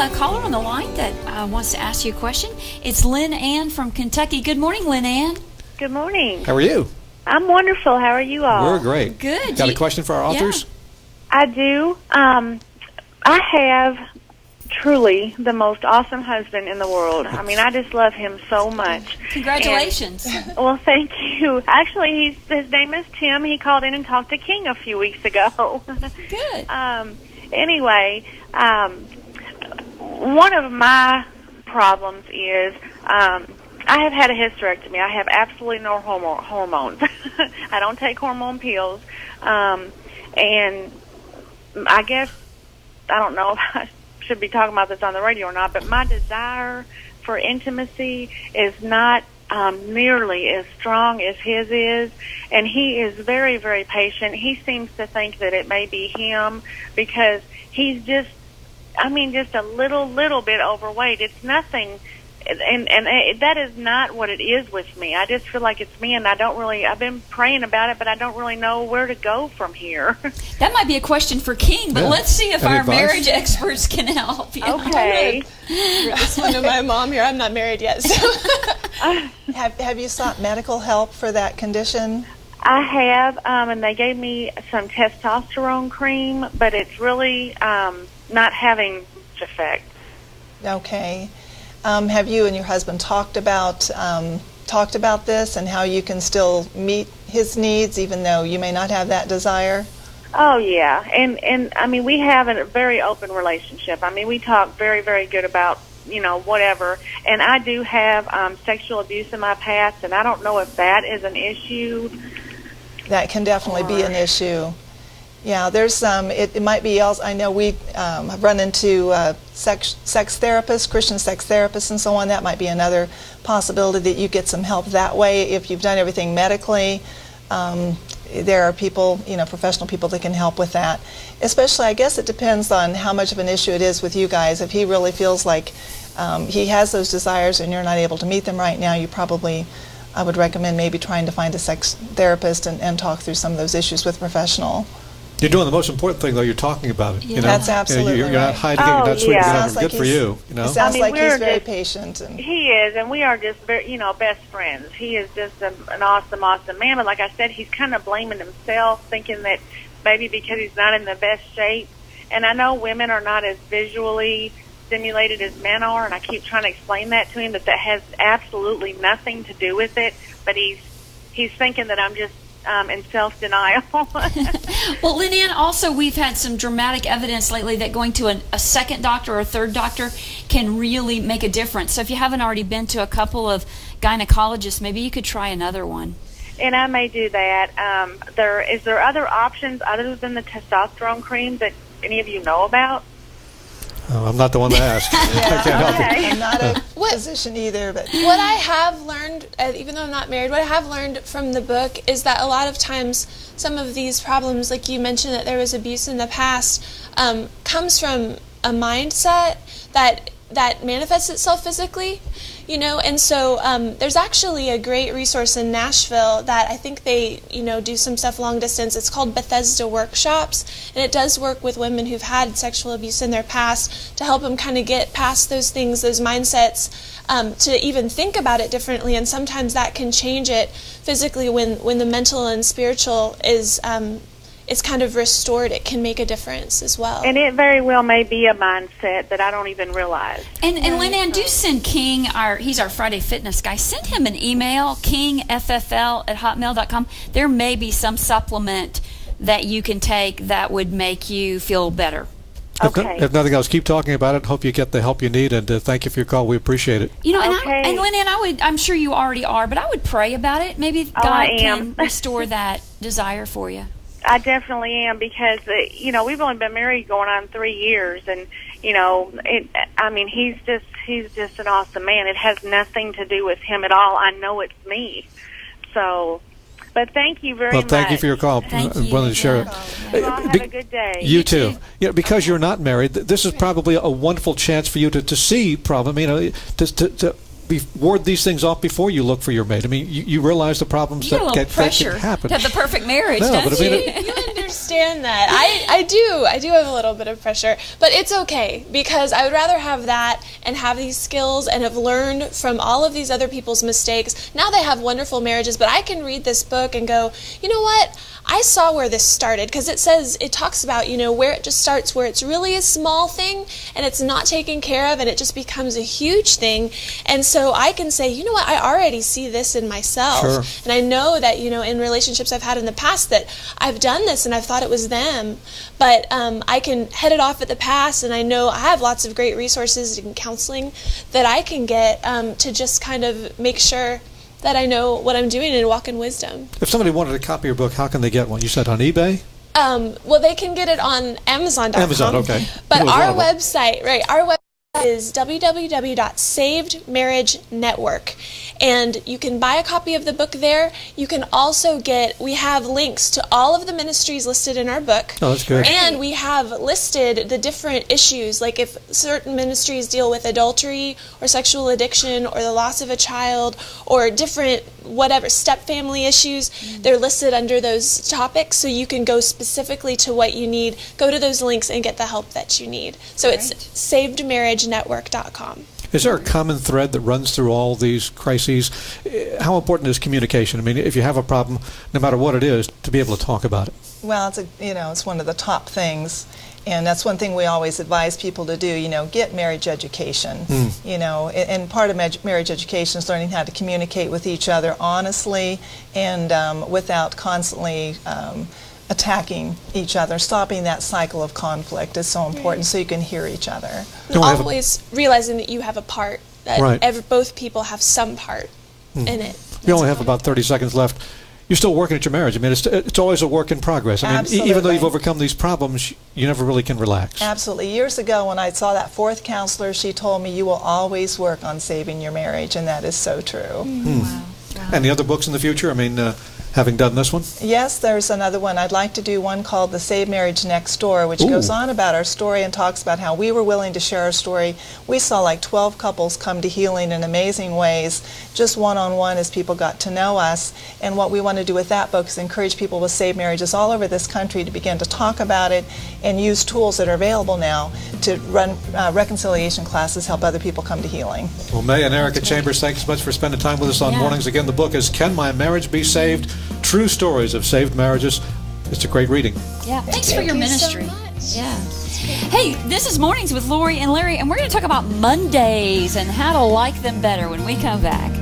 a caller on the line that wants to ask you a question. It's Lynn Ann from Kentucky. Good morning, Lynn Ann. Good morning. How are you? I'm wonderful. How are you all? We're great. Good. Got a question for our authors? Yeah. I do. I have truly the most awesome husband in the world. I mean, I just love him so much. Congratulations. Well, thank you. Actually, his name is Tim. He called in and talked to King a few weeks ago. Good. Anyway, one of my problems is I have had a hysterectomy. I have absolutely no hormones. I don't take hormone pills. And I guess, I don't know if I should be talking about this on the radio or not, but my desire for intimacy is not nearly as strong as his is, and he is very, very patient. He seems to think that it may be him because he's just a little bit overweight. It's nothing, and that is not what it is with me. I just feel like it's me, and I've been praying about it, but I don't really know where to go from here. That might be a question for King, but let's see if Any our advice? marriage experts can help. Okay. Listen to my mom here. I'm not married yet. So. Have you sought medical help for that condition? I have, and they gave me some testosterone cream, but it's really not having much effect. Okay. Have you and your husband talked about this and how you can still meet his needs even though you may not have that desire? Oh, yeah. And I mean, we have a very open relationship. I mean, we talk very, very good about, whatever. And I do have sexual abuse in my past, and I don't know if that is an issue. That can definitely be an issue. Yeah, there's it might be else. I know we have run into sex therapists, Christian sex therapists, and so on. That might be another possibility that you get some help that way. If you've done everything medically, there are people, professional people that can help with that. Especially, I guess it depends on how much of an issue it is with you guys. If he really feels like he has those desires and you're not able to meet them right now, I would recommend maybe trying to find a sex therapist and talk through some of those issues with a professional. You're doing the most important thing, though. You're talking about it. Yeah. That's absolutely you're not right. hiding it. You're not sweeping it under. like Good for you. It sounds like we're he's very just patient. And he is, and we are just very, best friends. He is just an awesome, awesome man. But like I said, he's kind of blaming himself, thinking that maybe because he's not in the best shape. And I know women are not as visually stimulated as men are, and I keep trying to explain that to him, that has absolutely nothing to do with it. But he's thinking that I'm just in self-denial. Well, Lynn Ann, also we've had some dramatic evidence lately that going to a second doctor or a third doctor can really make a difference. So if you haven't already been to a couple of gynecologists, maybe you could try another one. And I may do that. Is there other options other than the testosterone cream that any of you know about? Oh, I'm not the one to ask. I can't help you. I'm not a physician either, but What I have learned, even though I'm not married, what I have learned from the book is that a lot of times some of these problems, like you mentioned that there was abuse in the past, comes from a mindset that manifests itself physically, and so there's actually a great resource in Nashville that I think they, do some stuff long distance. It's called Bethesda Workshops, and it does work with women who've had sexual abuse in their past to help them kind of get past those things, those mindsets, to even think about it differently, and sometimes that can change it physically when the mental and spiritual is kind of restored. It can make a difference as well. And it very well may be a mindset that I don't even realize. And Lynn Ann, do send King, he's our Friday fitness guy, send him an email, kingffl@hotmail.com. There may be some supplement that you can take that would make you feel better. Okay. If nothing else, keep talking about it. Hope you get the help you need, and thank you for your call. We appreciate it. And Lynn Ann, I'm sure you already are, but I would pray about it. Maybe God can restore that desire for you. I definitely am, because we've only been married going on 3 years, and he's just an awesome man. It has nothing to do with him at all. I know it's me. So, but thank you very much. Well, thank you for your call. Thank I'm you. willing to share it. You all have a good day. You too. Because you're not married, this is probably a wonderful chance for you to see problem. To ward these things off before you look for your mate. I mean, you realize the problems that can happen. To have the perfect marriage, no, don't but I mean, you? You and understand that. I do have a little bit of pressure, but it's okay because I would rather have that and have these skills and have learned from all of these other people's mistakes. Now they have wonderful marriages, but I can read this book and go, you know what? I saw where this started, because it talks about, where it just starts, where it's really a small thing and it's not taken care of and it just becomes a huge thing. And so I can say, you know what, I already see this in myself. Sure. And I know that, in relationships I've had in the past that I've done this and I've thought it was them. But I can head it off at the past, and I know I have lots of great resources and counseling that I can get to just kind of make sure that I know what I'm doing and walk in wisdom. If somebody wanted a copy of your book, how can they get one? You said on eBay? Well, they can get it on Amazon.com. Amazon, okay. But our website is www.savedmarriagenetwork. And you can buy a copy of the book there. You can also we have links to all of the ministries listed in our book. Oh, that's good. And we have listed the different issues, like if certain ministries deal with adultery or sexual addiction or the loss of a child or different step family issues, they're listed under those topics, so you can go specifically to what you need, go to those links and get the help that you need. So it's savedmarriagenetwork.com. Is there a common thread that runs through all these crises? How important is communication? I mean, if you have a problem, no matter what it is, to be able to talk about it. Well, it's one of the top things, and that's one thing we always advise people to do. Get marriage education. And part of marriage education is learning how to communicate with each other honestly and without constantly attacking each other. Stopping that cycle of conflict is so important, so you can hear each other. Always realizing that you have a part, that both people have some part in it. We only have about 30 seconds left. You're still working at your marriage. I mean, it's always a work in progress. I mean, Absolutely. Even though you've overcome these problems, you never really can relax. Absolutely. Years ago, when I saw that fourth counselor, she told me, you will always work on saving your marriage, and that is so true. Wow. And the other books in the future? I mean, having done this one? Yes, there's another one. I'd like to do one called The Save Marriage Next Door, which goes on about our story and talks about how we were willing to share our story. We saw like 12 couples come to healing in amazing ways, just one-on-one as people got to know us. And what we want to do with that book is encourage people with saved marriages all over this country to begin to talk about it and use tools that are available now to run reconciliation classes, help other people come to healing. Well, May and Erika Chambers, thanks so much for spending time with us on Mornings. Again, the book is Can My Marriage Be Saved? True Stories of Saved Marriages. It's a great reading. Yeah, thanks for your ministry. So much. Yeah. Hey, this is Mornings with Lorri and Larry, and we're going to talk about Mondays and how to like them better when we come back.